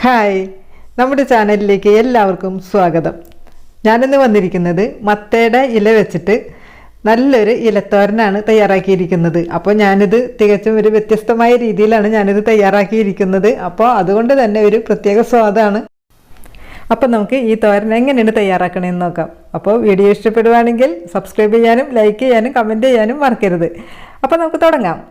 Hi, നമ്മുടെ ചാനലിലേക്ക് എല്ലാവർക്കും സ്വാഗതം. ഞാനിന്ന് വന്നിരിക്കുന്നത് മത്തയുടെ ഇല വെച്ചിട്ട് നല്ലൊരു ഇലത്തോരനാണ് തയ്യാറാക്കിയിരിക്കുന്നത്. അപ്പോൾ ഞാനിത് തികച്ചും ഒരു വ്യത്യസ്തമായ രീതിയിലാണ് ഞാനിത് തയ്യാറാക്കിയിരിക്കുന്നത്. അപ്പോൾ അതുകൊണ്ട് തന്നെ ഒരു പ്രത്യേക സ്വാദാണ്. അപ്പോൾ നമുക്ക് ഈ തോരൻ എങ്ങനെയാണ് തയ്യാറാക്കണമെന്ന് നോക്കാം. അപ്പോൾ വീഡിയോ ഇഷ്ടപ്പെടുവാണെങ്കിൽ സബ്സ്ക്രൈബ് ചെയ്യാനും ലൈക്ക് ചെയ്യാനും കമൻറ്റ് ചെയ്യാനും മറക്കരുത്. അപ്പോൾ നമുക്ക് തുടങ്ങാം.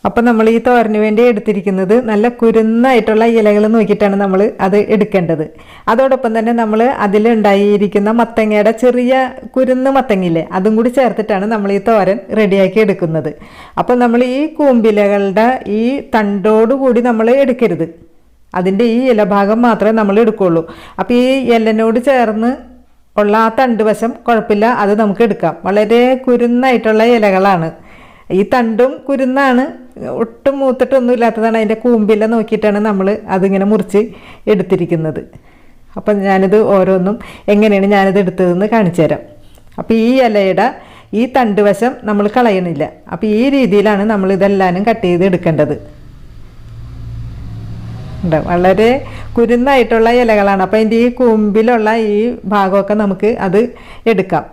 അപ്പോൾ നമ്മൾ ഈ തോരന് വേണ്ടി എടുത്തിരിക്കുന്നത് നല്ല കുരുന്നായിട്ടുള്ള ഇലകൾ നോക്കിയിട്ടാണ് നമ്മൾ അത് എടുക്കേണ്ടത്. അതോടൊപ്പം തന്നെ നമ്മൾ അതിലുണ്ടായിരിക്കുന്ന മത്തങ്ങയുടെ ചെറിയ കുരുന്ന് മത്തങ്ങയില്ലേ, അതും കൂടി ചേർത്തിട്ടാണ് നമ്മൾ ഈ തോരൻ റെഡിയാക്കി എടുക്കുന്നത്. അപ്പോൾ നമ്മൾ ഈ കൂമ്പിലകളുടെ ഈ തണ്ടോടുകൂടി നമ്മൾ എടുക്കരുത്, അതിൻ്റെ ഈ ഇലഭാഗം മാത്രമേ നമ്മൾ എടുക്കുകയുള്ളൂ. അപ്പോൾ ഈ ഇലനോട് ചേർന്ന് ഉള്ള ആ തണ്ട് വശം കുഴപ്പമില്ല, അത് നമുക്ക് എടുക്കാം. വളരെ കുരുന്നായിട്ടുള്ള ഇലകളാണ്. ഈ തണ്ടും കുരുന്നാണ്, ഒട്ടും മൂത്തിട്ടൊന്നും ഇല്ലാത്തതാണ്. അതിൻ്റെ കൂമ്പില നോക്കിയിട്ടാണ് നമ്മൾ അതിങ്ങനെ മുറിച്ച് എടുത്തിരിക്കുന്നത്. അപ്പം ഞാനിത് ഓരോന്നും എങ്ങനെയാണ് ഞാനിത് എടുത്തതെന്ന് കാണിച്ചു തരാം. അപ്പോൾ ഈ ഇലയുടെ ഈ തണ്ട് വശം നമ്മൾ കളയണില്ല. അപ്പോൾ ഈ രീതിയിലാണ് നമ്മൾ ഇതെല്ലാനും കട്ട് ചെയ്ത് എടുക്കേണ്ടത്. വളരെ കുരുന്നായിട്ടുള്ള ഇലകളാണ്. അപ്പോൾ അതിൻ്റെ ഈ കൂമ്പിലുള്ള ഈ ഭാഗമൊക്കെ നമുക്ക് അത് എടുക്കാം.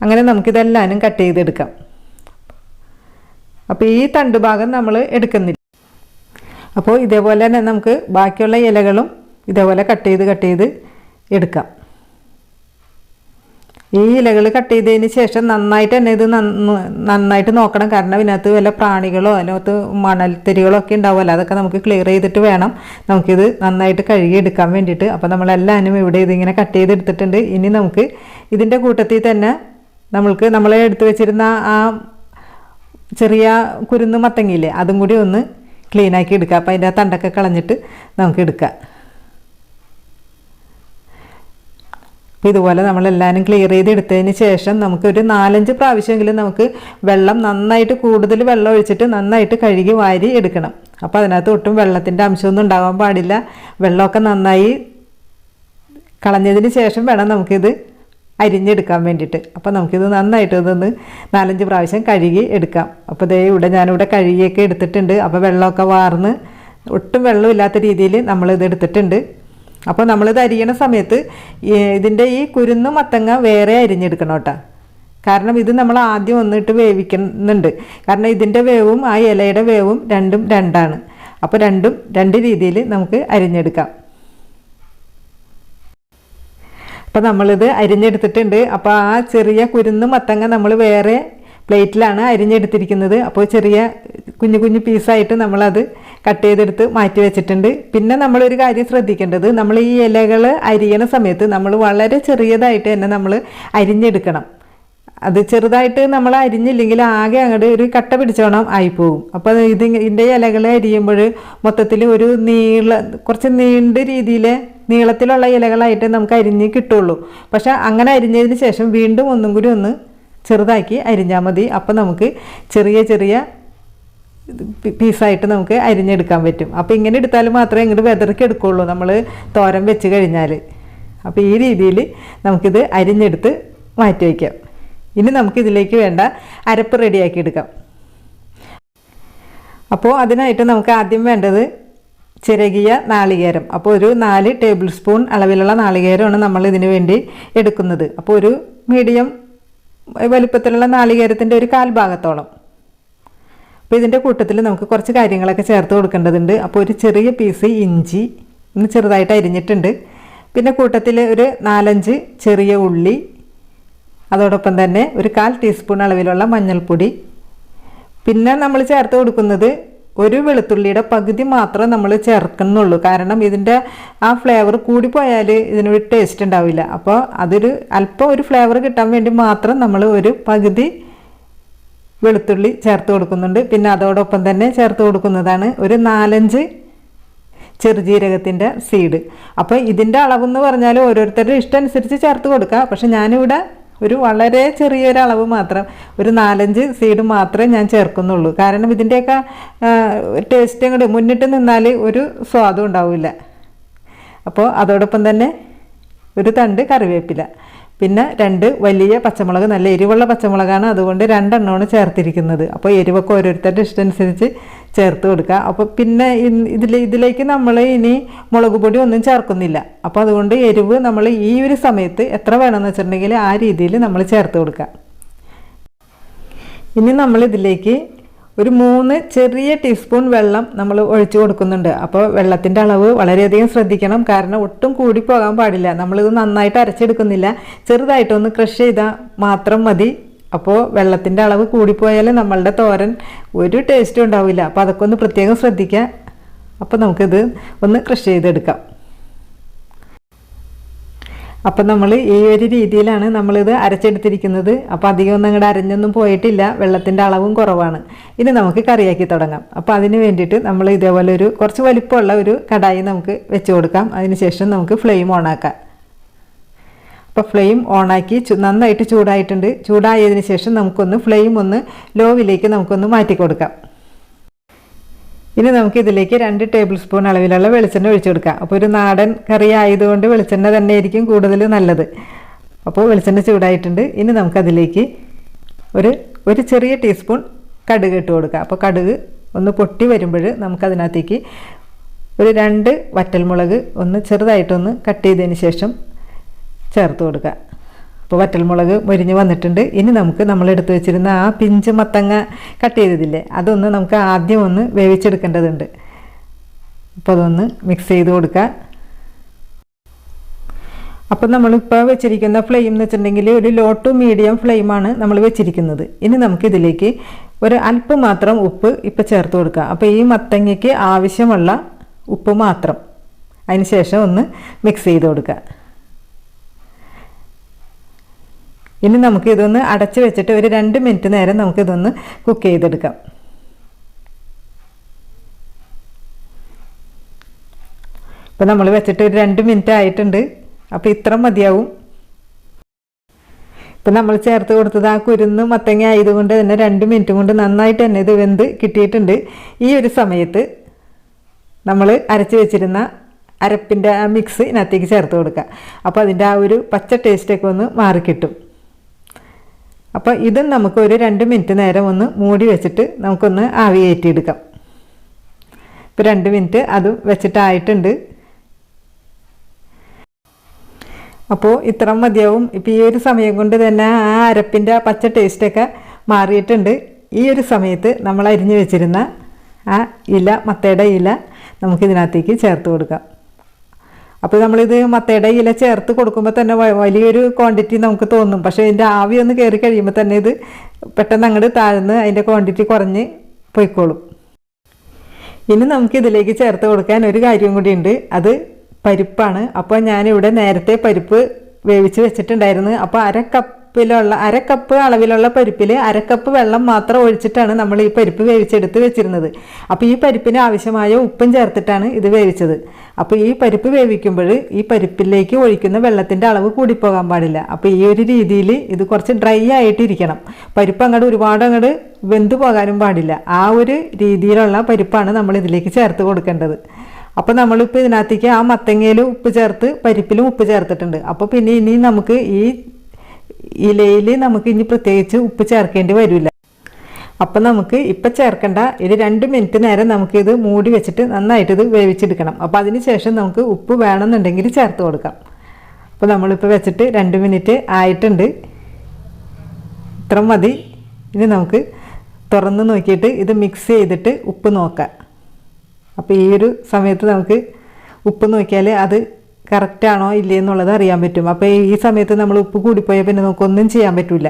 അങ്ങനെ നമുക്കിതെല്ലാനും കട്ട് ചെയ്തെടുക്കാം. അപ്പോൾ ഈ തണ്ട് ഭാഗം നമ്മൾ എടുക്കുന്നില്ല. അപ്പോൾ ഇതേപോലെ തന്നെ നമുക്ക് ബാക്കിയുള്ള ഇലകളും ഇതേപോലെ കട്ട് ചെയ്ത് എടുക്കാം. ഈ ഇലകൾ കട്ട് ചെയ്തതിന് ശേഷം നന്നായിട്ട് തന്നെ ഇത് നന്നായിട്ട് നോക്കണം. കാരണം ഇതിനകത്ത് വല്ല പ്രാണികളോ അതിനകത്ത് മണൽത്തരികളോ ഒക്കെ ഉണ്ടാവുമല്ലോ, അതൊക്കെ നമുക്ക് ക്ലിയർ ചെയ്തിട്ട് വേണം നമുക്കിത് നന്നായിട്ട് കഴുകി എടുക്കാൻ വേണ്ടിയിട്ട്. അപ്പോൾ നമ്മളെല്ലാവരും ഇവിടെ ഇതിങ്ങനെ കട്ട് ചെയ്തെടുത്തിട്ടുണ്ട്. ഇനി നമുക്ക് ഇതിൻ്റെ കൂട്ടത്തിൽ തന്നെ നമ്മൾ എടുത്തു വെച്ചിരുന്ന ആ ചെറിയ കുരുന്ന് മത്തങ്ങയില്ലേ, അതും കൂടി ഒന്ന് ക്ലീനാക്കി എടുക്കുക. അപ്പോൾ അതിൻ്റെ തണ്ടൊക്കെ കളഞ്ഞിട്ട് നമുക്ക് എടുക്കാം. അപ്പോൾ ഇതുപോലെ നമ്മളെല്ലാവരും ക്ലിയർ ചെയ്ത് എടുത്തതിന് ശേഷം നമുക്കൊരു 4-5 പ്രാവശ്യമെങ്കിലും നമുക്ക് വെള്ളം നന്നായിട്ട് കൂടുതൽ വെള്ളം ഒഴിച്ചിട്ട് നന്നായിട്ട് കഴുകി വാരി എടുക്കണം. അപ്പോൾ അതിനകത്ത് ഒട്ടും വെള്ളത്തിൻ്റെ അംശമൊന്നും ഉണ്ടാകാൻ പാടില്ല. വെള്ളമൊക്കെ നന്നായി കളഞ്ഞതിന് ശേഷം വേണം നമുക്കിത് അരിഞ്ഞെടുക്കാൻ വേണ്ടിയിട്ട്. അപ്പോൾ നമുക്കിത് നന്നായിട്ട് ഇതൊന്ന് 4-5 പ്രാവശ്യം കഴുകി എടുക്കാം. അപ്പോൾ ഞാനിവിടെ കഴുകിയൊക്കെ എടുത്തിട്ടുണ്ട്. അപ്പോൾ വെള്ളമൊക്കെ വാർന്ന് ഒട്ടും വെള്ളമില്ലാത്ത രീതിയിൽ നമ്മളിത് എടുത്തിട്ടുണ്ട്. അപ്പോൾ നമ്മളിത് അരിയണ സമയത്ത് ഇതിൻ്റെ ഈ കുരുന്ന് മത്തങ്ങ വേറെ അരിഞ്ഞെടുക്കണം കേട്ടോ. കാരണം ഇത് നമ്മൾ ആദ്യം ഒന്നിട്ട് വേവിക്കുന്നുണ്ട്. കാരണം ഇതിൻ്റെ വേവും ആ ഇലയുടെ വേവും രണ്ടും രണ്ടാണ്. അപ്പോൾ രണ്ടും രണ്ട് രീതിയിൽ നമുക്ക് അരിഞ്ഞെടുക്കാം. അപ്പോൾ നമ്മളിത് അരിഞ്ഞെടുത്തിട്ടുണ്ട്. അപ്പോൾ ആ ചെറിയ കുരുന്ന് മത്തങ്ങ നമ്മൾ വേറെ പ്ലേറ്റിലാണ് അരിഞ്ഞെടുത്തിരിക്കുന്നത്. അപ്പോൾ ചെറിയ കുഞ്ഞു കുഞ്ഞു പീസായിട്ട് നമ്മളത് കട്ട് ചെയ്തെടുത്ത് മാറ്റി വെച്ചിട്ടുണ്ട്. പിന്നെ നമ്മളൊരു കാര്യം ശ്രദ്ധിക്കേണ്ടത്, നമ്മൾ ഈ ഇലകൾ അരിയണ സമയത്ത് നമ്മൾ വളരെ ചെറിയതായിട്ട് തന്നെ നമ്മൾ അരിഞ്ഞെടുക്കണം. അത് ചെറുതായിട്ട് നമ്മൾ അരിഞ്ഞില്ലെങ്കിൽ ആകെ അങ്ങോട്ട് ഒരു കട്ട പിടിച്ചോണം ആയിപ്പോകും. അപ്പോൾ ഇതിൻ്റെ ഇലകൾ അരിയുമ്പോൾ മൊത്തത്തിൽ ഒരു കുറച്ച് നീണ്ട രീതിയിൽ നീളത്തിലുള്ള ഇലകളായിട്ട് നമുക്ക് അരിഞ്ഞ് കിട്ടുള്ളൂ. പക്ഷെ അങ്ങനെ അരിഞ്ഞതിന് ശേഷം വീണ്ടും ഒന്നും കൂടി ഒന്ന് ചെറുതാക്കി അരിഞ്ഞാൽ മതി. അപ്പോൾ നമുക്ക് ചെറിയ ചെറിയ പീസായിട്ട് നമുക്ക് അരിഞ്ഞെടുക്കാൻ പറ്റും. അപ്പോൾ ഇങ്ങനെ എടുത്താൽ മാത്രമേ ഇങ്ങോട്ട് വെതറിക്ക് എടുക്കുള്ളൂ നമ്മൾ തോരൻ വെച്ച് കഴിഞ്ഞാൽ. അപ്പോൾ ഈ രീതിയിൽ നമുക്കിത് അരിഞ്ഞെടുത്ത് മാറ്റി വയ്ക്കാം. ഇനി നമുക്കിതിലേക്ക് വേണ്ട അരപ്പ് റെഡിയാക്കി എടുക്കാം. അപ്പോൾ അതിനായിട്ട് നമുക്ക് ആദ്യം വേണ്ടത് ചിരകിയ നാളികേരം. അപ്പോൾ ഒരു 4 ടേബിൾ സ്പൂൺ അളവിലുള്ള നാളികേരമാണ് നമ്മൾ ഇതിന് വേണ്ടി എടുക്കുന്നത്. അപ്പോൾ ഒരു മീഡിയം വലിപ്പത്തിലുള്ള നാളികേരത്തിൻ്റെ ഒരു 1/4 ഭാഗത്തോളം. അപ്പോൾ ഇതിൻ്റെ കൂട്ടത്തിൽ നമുക്ക് കുറച്ച് കാര്യങ്ങളൊക്കെ ചേർത്ത് കൊടുക്കേണ്ടതുണ്ട്. അപ്പോൾ ഒരു ചെറിയ പീസ് ഇഞ്ചി ഒന്ന് ചെറുതായിട്ട് അരിഞ്ഞിട്ടുണ്ട്. പിന്നെ കൂട്ടത്തിൽ ഒരു 4-5 ചെറിയ ഉള്ളി, അതോടൊപ്പം തന്നെ ഒരു 1/4 ടീസ്പൂൺ അളവിലുള്ള മഞ്ഞൾപ്പൊടി. പിന്നെ നമ്മൾ ചേർത്ത് കൊടുക്കുന്നത് ഒരു വെളുത്തുള്ളിയുടെ പകുതി മാത്രം നമ്മൾ ചേർക്കുന്നുള്ളൂ. കാരണം ഇതിൻ്റെ ആ ഫ്ലേവർ കൂടിപ്പോയാൽ ഇതിനൊരു ടേസ്റ്റ് ഉണ്ടാവില്ല. അപ്പോൾ അതൊരു അല്പം ഒരു ഫ്ലേവർ കിട്ടാൻ വേണ്ടി മാത്രം നമ്മൾ ഒരു പകുതി വെളുത്തുള്ളി ചേർത്ത് കൊടുക്കുന്നുണ്ട്. പിന്നെ അതോടൊപ്പം തന്നെ ചേർത്ത് കൊടുക്കുന്നതാണ് ഒരു 4-5 ചെറുജീരകത്തിൻ്റെ സീഡ്. അപ്പോൾ ഇതിൻ്റെ അളവെന്ന് പറഞ്ഞാൽ ഓരോരുത്തരുടെ ഇഷ്ടം അനുസരിച്ച് ചേർത്ത് കൊടുക്കുക. പക്ഷെ ഞാനിവിടെ ഒരു വളരെ ചെറിയൊരളവ് മാത്രം, ഒരു 4-5 സീഡ് മാത്രമേ ഞാൻ ചേർക്കുന്നുള്ളൂ. കാരണം ഇതിൻ്റെയൊക്കെ ടേസ്റ്റ് അങ്ങോട്ട് മുന്നിട്ട് നിന്നാൽ ഒരു സ്വാദും ഉണ്ടാവില്ല. അപ്പോൾ അതോടൊപ്പം തന്നെ ഒരു തണ്ട് കറിവേപ്പില, പിന്നെ 2 വലിയ പച്ചമുളക്, നല്ല എരിവുള്ള പച്ചമുളകാണ്, അതുകൊണ്ട് 2 എണ്ണമാണ് ചേർത്തിരിക്കുന്നത്. അപ്പോൾ എരിവൊക്കെ ഓരോരുത്തരുടെ ഇഷ്ടമനുസരിച്ച് ചേർത്ത് കൊടുക്കുക. അപ്പോൾ പിന്നെ ഇതിലേക്ക് നമ്മൾ ഇനി മുളക് പൊടി ഒന്നും ചേർക്കുന്നില്ല. അപ്പോൾ അതുകൊണ്ട് എരിവ് നമ്മൾ ഈ ഒരു സമയത്ത് എത്ര വേണമെന്ന് വെച്ചിട്ടുണ്ടെങ്കിൽ ആ രീതിയിൽ നമ്മൾ ചേർത്ത് കൊടുക്കുക. ഇനി നമ്മൾ ഇതിലേക്ക് ഒരു 3 ചെറിയ ടീസ്പൂൺ വെള്ളം നമ്മൾ ഒഴിച്ചു കൊടുക്കുന്നുണ്ട്. അപ്പോൾ വെള്ളത്തിൻ്റെ അളവ് വളരെയധികം ശ്രദ്ധിക്കണം, കാരണം ഒട്ടും കൂടി പോകാൻ പാടില്ല. നമ്മളിത് നന്നായിട്ട് അരച്ചെടുക്കുന്നില്ല, ചെറുതായിട്ടൊന്ന് ക്രഷ് ചെയ്താൽ മാത്രം മതി. അപ്പോൾ വെള്ളത്തിൻ്റെ അളവ് കൂടിപ്പോയാൽ നമ്മളുടെ തോരൻ ഒരു ടേസ്റ്റും ഉണ്ടാവില്ല. അപ്പോൾ അതൊക്കെ ഒന്ന് പ്രത്യേകം ശ്രദ്ധിക്കുക. അപ്പോൾ നമുക്കിത് ഒന്ന് ക്രഷ് ചെയ്തെടുക്കാം. അപ്പം നമ്മൾ ഈ ഒരു രീതിയിലാണ് നമ്മളിത് അരച്ചെടുത്തിരിക്കുന്നത്. അപ്പോൾ അധികം ഒന്നും അങ്ങോട്ട് അരഞ്ഞൊന്നും പോയിട്ടില്ല, വെള്ളത്തിൻ്റെ അളവും കുറവാണ്. ഇനി നമുക്ക് കറിയാക്കി തുടങ്ങാം. അപ്പോൾ അതിന് വേണ്ടിയിട്ട് നമ്മൾ ഇതേപോലെ കുറച്ച് വലിപ്പമുള്ള ഒരു കടായി നമുക്ക് വെച്ച് കൊടുക്കാം. അതിനുശേഷം നമുക്ക് ഫ്ലെയിം ഓണാക്കാം. അപ്പോൾ ഫ്ലെയിം ഓണാക്കി നന്നായിട്ട് ചൂടായിട്ടുണ്ട്. ചൂടായതിന് ശേഷം നമുക്കൊന്ന് ഫ്ലെയിം ഒന്ന് ലോവിലേക്ക് നമുക്കൊന്ന് മാറ്റി കൊടുക്കാം. ഇനി നമുക്ക് ഇതിലേക്ക് 2 ടേബിൾ സ്പൂൺ അളവിലുള്ള വെളിച്ചെണ്ണ ഒഴിച്ചു കൊടുക്കാം. അപ്പോൾ ഒരു നാടൻ കറി ആയതുകൊണ്ട് വെളിച്ചെണ്ണ തന്നെ ആയിരിക്കും കൂടുതൽ നല്ലത്. അപ്പോൾ വെളിച്ചെണ്ണ ചൂടായിട്ടുണ്ട്. ഇനി നമുക്കതിലേക്ക് ഒരു ചെറിയ ടീസ്പൂൺ കടുക് ഇട്ട് കൊടുക്കാം. അപ്പോൾ കടുക് ഒന്ന് പൊട്ടി വരുമ്പോൾ നമുക്കതിനകത്തേക്ക് ഒരു 2 വറ്റൽമുളക് ഒന്ന് ചെറുതായിട്ടൊന്ന് കട്ട് ചെയ്തതിന് ശേഷം ചേർത്ത് കൊടുക്കുക. അപ്പോൾ വറ്റൽമുളക് മൊരിഞ്ഞ് വന്നിട്ടുണ്ട്. ഇനി നമുക്ക് നമ്മളെടുത്ത് വെച്ചിരുന്ന ആ പിഞ്ച് മത്തങ്ങ കട്ട് ചെയ്തതില്ലേ, അതൊന്ന് നമുക്ക് ആദ്യം ഒന്ന് വേവിച്ചെടുക്കേണ്ടതുണ്ട്. അപ്പോൾ അതൊന്ന് മിക്സ് ചെയ്ത് കൊടുക്കുക. അപ്പോൾ നമ്മളിപ്പോൾ വെച്ചിരിക്കുന്ന ഫ്ലെയിം എന്ന് വെച്ചിട്ടുണ്ടെങ്കിൽ ഒരു ലോ ടു മീഡിയം ഫ്ലെയിമാണ് നമ്മൾ വെച്ചിരിക്കുന്നത്. ഇനി നമുക്കിതിലേക്ക് ഒരു അല്പം മാത്രം ഉപ്പ് ഇപ്പോൾ ചേർത്ത് കൊടുക്കുക. അപ്പോൾ ഈ മത്തങ്ങയ്ക്ക് ആവശ്യമുള്ള ഉപ്പ് മാത്രം. അതിന് ശേഷം ഒന്ന് മിക്സ് ചെയ്ത് കൊടുക്കുക. ഇനി നമുക്ക് ഇതൊന്ന് അടച്ച് വെച്ചിട്ട് ഒരു 2 മിനിറ്റ് നേരം നമുക്കിതൊന്ന് കുക്ക് ചെയ്തെടുക്കാം. ഇപ്പോൾ നമ്മൾ വെച്ചിട്ട് ഒരു 2 മിനിറ്റ് ആയിട്ടുണ്ട്. അപ്പോൾ ഇത്ര മതിയാവും. ഇപ്പം നമ്മൾ ചേർത്ത് കൊടുത്തത് ആ കുരുന്ന് മത്തങ്ങ ആയതുകൊണ്ട് തന്നെ 2 മിനിറ്റ് കൊണ്ട് നന്നായിട്ട് തന്നെ ഇത് വെന്ത് കിട്ടിയിട്ടുണ്ട്. ഈ ഒരു സമയത്ത് നമ്മൾ അരച്ച് വെച്ചിരുന്ന അരപ്പിൻ്റെ ആ മിക്സ് ഇതിനകത്തേക്ക് ചേർത്ത് കൊടുക്കുക. അപ്പോൾ അതിൻ്റെ ആ ഒരു പച്ച ടേസ്റ്റൊക്കെ ഒന്ന് മാറിക്കിട്ടും. അപ്പോൾ ഇതും നമുക്ക് ഒരു 2 മിനിറ്റ് നേരം ഒന്ന് മൂടി വെച്ചിട്ട് നമുക്കൊന്ന് ആവി കയറ്റിയെടുക്കാം. ഇപ്പോൾ 2 മിനിറ്റ് അതും വെച്ചിട്ടായിട്ടുണ്ട്. അപ്പോൾ ഇത്ര മതിയാവും. ഇപ്പോൾ ഈ ഒരു സമയം കൊണ്ട് തന്നെ ആ അരപ്പിൻ്റെ ആ പച്ച ടേസ്റ്റൊക്കെ മാറിയിട്ടുണ്ട്. ഈ ഒരു സമയത്ത് നമ്മൾ അരിഞ്ഞു വെച്ചിരുന്ന ആ മത്തയുടെ ഇല നമുക്കിതിനകത്തേക്ക് ചേർത്ത് കൊടുക്കാം. അപ്പോൾ നമ്മളിത് മത്തയുടെ ഇല ചേർത്ത് കൊടുക്കുമ്പോൾ തന്നെ വലിയൊരു ക്വാണ്ടിറ്റി നമുക്ക് തോന്നും. പക്ഷേ ഇതിൻ്റെ ആവി ഒന്ന് കയറി കഴിയുമ്പോൾ തന്നെ ഇത് പെട്ടെന്ന് അങ്ങോട്ട് താഴ്ന്ന് അതിൻ്റെ ക്വാണ്ടിറ്റി കുറഞ്ഞ് പോയിക്കോളും. ഇനി നമുക്കിതിലേക്ക് ചേർത്ത് കൊടുക്കാൻ ഒരു കാര്യം കൂടിയുണ്ട്, അത് പരിപ്പാണ്. അപ്പോൾ ഞാനിവിടെ നേരത്തെ പരിപ്പ് വേവിച്ച് വെച്ചിട്ടുണ്ടായിരുന്നു. അപ്പോൾ അര കപ്പ് അളവിലുള്ള പരിപ്പിൽ 1/2 കപ്പ് വെള്ളം മാത്രം ഒഴിച്ചിട്ടാണ് നമ്മൾ ഈ പരിപ്പ് വേവിച്ചെടുത്ത് വെച്ചിരുന്നത്. അപ്പോൾ ഈ പരിപ്പിന് ആവശ്യമായ ഉപ്പും ചേർത്തിട്ടാണ് ഇത് വേവിച്ചത്. അപ്പോൾ ഈ പരിപ്പ് വേവിക്കുമ്പോൾ ഈ പരിപ്പിലേക്ക് ഒഴിക്കുന്ന വെള്ളത്തിൻ്റെ അളവ് കൂടിപ്പോകാൻ പാടില്ല. അപ്പോൾ ഈ ഒരു രീതിയിൽ ഇത് കുറച്ച് ഡ്രൈ ആയിട്ടിരിക്കണം. പരിപ്പ് ഒരുപാട് വെന്തു പോകാനും പാടില്ല. ആ ഒരു രീതിയിലുള്ള പരിപ്പാണ് നമ്മൾ ഇതിലേക്ക് ചേർത്ത് കൊടുക്കേണ്ടത്. അപ്പോൾ നമ്മളിപ്പോൾ ഇതിനകത്തേക്ക് ആ മത്തങ്ങയിൽ ഉപ്പ് ചേർത്ത് പരിപ്പിലും ഉപ്പ് ചേർത്തിട്ടുണ്ട്. അപ്പോൾ പിന്നെ ഇനി നമുക്ക് ഈ ഇലയിൽ നമുക്ക് ഇനി പ്രത്യേകിച്ച് ഉപ്പ് ചേർക്കേണ്ടി വരില്ല. അപ്പം നമുക്ക് ഇപ്പം ചേർക്കേണ്ട. ഇത് 2 മിനിറ്റ് നേരം നമുക്കിത് മൂടി വെച്ചിട്ട് നന്നായിട്ടിത് വേവിച്ചെടുക്കണം. അപ്പോൾ അതിന് ശേഷം നമുക്ക് ഉപ്പ് വേണമെന്നുണ്ടെങ്കിൽ ചേർത്ത് കൊടുക്കാം. അപ്പോൾ നമ്മളിപ്പോൾ വെച്ചിട്ട് 2 മിനിറ്റ് ആയിട്ടുണ്ട്. ഇത്ര മതി. ഇനി നമുക്ക് തുറന്ന് നോക്കിയിട്ട് ഇത് മിക്സ് ചെയ്തിട്ട് ഉപ്പ് നോക്കാം. അപ്പോൾ ഈ ഒരു സമയത്ത് നമുക്ക് ഉപ്പ് നോക്കിയാൽ അത് കറക്റ്റാണോ ഇല്ലേ എന്നുള്ളത് അറിയാൻ പറ്റും. അപ്പോൾ ഈ സമയത്ത് നമ്മൾ ഉപ്പ് കൂടിപ്പോയാൽ പിന്നെ നമുക്കൊന്നും ചെയ്യാൻ പറ്റില്ല.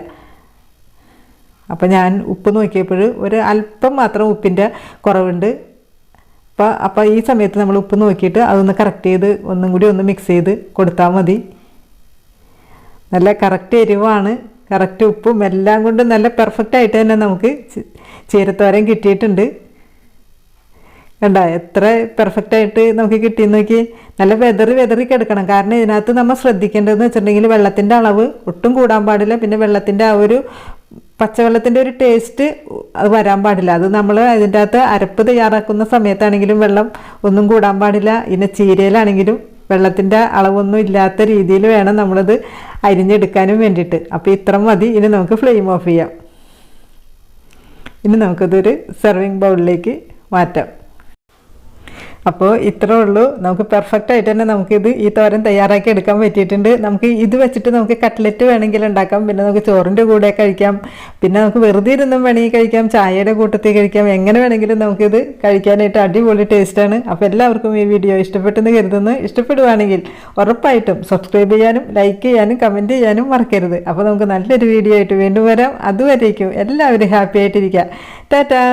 അപ്പോൾ ഞാൻ ഉപ്പ് നോക്കിയപ്പോൾ ഒരു അല്പം മാത്രം ഉപ്പിൻ്റെ കുറവുണ്ട്. അപ്പോൾ ഈ സമയത്ത് നമ്മൾ ഉപ്പ് നോക്കിയിട്ട് അതൊന്ന് കറക്റ്റ് ചെയ്ത് ഒന്നും കൂടി ഒന്ന് മിക്സ് ചെയ്ത് കൊടുത്താൽ മതി. നല്ല കറക്റ്റ് എരിവാണ്, കറക്റ്റ് ഉപ്പും എല്ലാം കൊണ്ടും നല്ല പെർഫെക്റ്റ് ആയിട്ട് തന്നെ നമുക്ക് ചീരത്തോരൻ കിട്ടിയിട്ടുണ്ട്. കണ്ട എത്ര പെർഫെക്റ്റായിട്ട് നമുക്ക് കിട്ടിയെന്ന് നോക്കി. നല്ല വെതറി കിടക്കണം. കാരണം ഇതിനകത്ത് നമ്മൾ ശ്രദ്ധിക്കേണ്ടതെന്ന് വെച്ചിട്ടുണ്ടെങ്കിൽ വെള്ളത്തിൻ്റെ അളവ് ഒട്ടും കൂടാൻ പാടില്ല. പിന്നെ വെള്ളത്തിൻ്റെ ആ ഒരു പച്ചവെള്ളത്തിൻ്റെ ഒരു ടേസ്റ്റ് അത് വരാൻ പാടില്ല. അത് നമ്മൾ അതിൻ്റെ അകത്ത് അരപ്പ് തയ്യാറാക്കുന്ന സമയത്താണെങ്കിലും വെള്ളം ഒന്നും കൂടാൻ പാടില്ല. പിന്നെ ചീരയിലാണെങ്കിലും വെള്ളത്തിൻ്റെ അളവൊന്നും ഇല്ലാത്ത രീതിയിൽ വേണം നമ്മളത് അരിഞ്ഞെടുക്കാനും വേണ്ടിയിട്ട്. അപ്പോൾ ഇത്ര മതി. ഇനി നമുക്ക് ഫ്ലെയിം ഓഫ് ചെയ്യാം. ഇനി നമുക്കതൊരു സെർവിങ് ബൗളിലേക്ക് മാറ്റാം. അപ്പോൾ ഇത്രേ ഉള്ളൂ. നമുക്ക് പെർഫെക്റ്റ് ആയിട്ട് തന്നെ നമുക്കിത് ഈ തോരൻ തയ്യാറാക്കി എടുക്കാൻ പറ്റിയിട്ടുണ്ട്. നമുക്ക് ഇത് വെച്ചിട്ട് നമുക്ക് കട്ട്ലറ്റ് വേണമെങ്കിൽ ഉണ്ടാക്കാം, പിന്നെ നമുക്ക് ചോറിൻ്റെ കൂടെ കഴിക്കാം, പിന്നെ നമുക്ക് വെറുതെ ഇരുന്നും വേണമെങ്കിൽ കഴിക്കാം, ചായയുടെ കൂട്ടത്തിൽ കഴിക്കാം, എങ്ങനെ വേണമെങ്കിലും നമുക്കിത് കഴിക്കാനായിട്ട് അടിപൊളി ടേസ്റ്റാണ്. അപ്പോൾ എല്ലാവർക്കും ഈ വീഡിയോ ഇഷ്ടപ്പെട്ടെന്ന് കരുതുന്നു. ഇഷ്ടപ്പെടുവാണെങ്കിൽ ഉറപ്പായിട്ടും സബ്സ്ക്രൈബ് ചെയ്യാനും ലൈക്ക് ചെയ്യാനും കമൻറ്റ് ചെയ്യാനും മറക്കരുത്. അപ്പോൾ നമുക്ക് നല്ലൊരു വീഡിയോ ആയിട്ട് വീണ്ടും വരാം. അതുവരേക്കും എല്ലാവരും ഹാപ്പി ആയിട്ടിരിക്കുക. ടാറ്റാ.